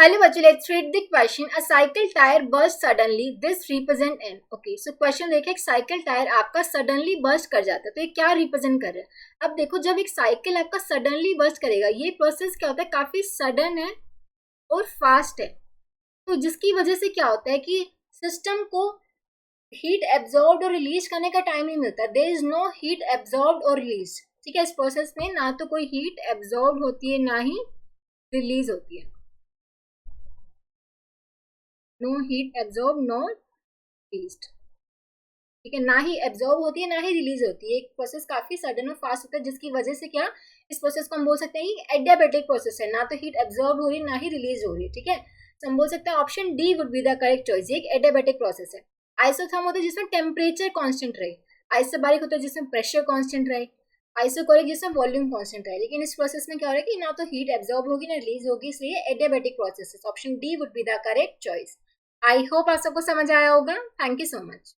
Hello बच्चों, let's read the question. A cycle tire burst suddenly. This represent an. Okay, so question देखें, एक cycle tyre आपका suddenly burst कर जाता है, तो ये क्या रिप्रेजेंट कर रहा है? अब देखो, जब एक साइकिल आपका सडनली बर्स्ट करेगा, ये प्रोसेस क्या होता है, काफी सडन है और फास्ट है, तो जिसकी वजह से क्या होता है कि सिस्टम को हीट एब्जॉर्ब और रिलीज करने का टाइम नहीं मिलता. There is no heat absorb और रिलीज. ठीक है, इस प्रोसेस में ना तो कोई हीट एब्जॉर्ब होती है ना ही रिलीज होती है. No heat absorb no released. ठीक है, ना ही एब्जॉर्ब होती है ना ही रिलीज होती है. एक प्रोसेस काफी सडन और फास्ट होता है, जिसकी वजह से क्या, इस प्रोसेस को हम बोल सकते हैं कि एडियाबेटिक प्रोसेस है. ना तो हीट एब्जॉर्ब हो रही है ना ही रिलीज हो रही है. ठीक है, तो हम बोल सकते हैं option D would be the correct choice. ये एक एडियाबेटिक प्रोसेस है. आइसोथर्म होता है जिसमें टेम्परेचर कांस्टेंट रहे. आइसोबारिक होता है जिसमें प्रेशर कांस्टेंट रहे. आइसोकोरिक जिसमें वॉल्यूम कांस्टेंट रहे. लेकिन इस प्रोसेस में क्या हो रहा है कि ना तो हीट एब्जॉर्ब होगी ना रिलीज होगी, इसलिए एडियाबेटिक प्रोसेस है. Option D would be the correct choice. I hope आप सबको समझ आया होगा. Thank you so much.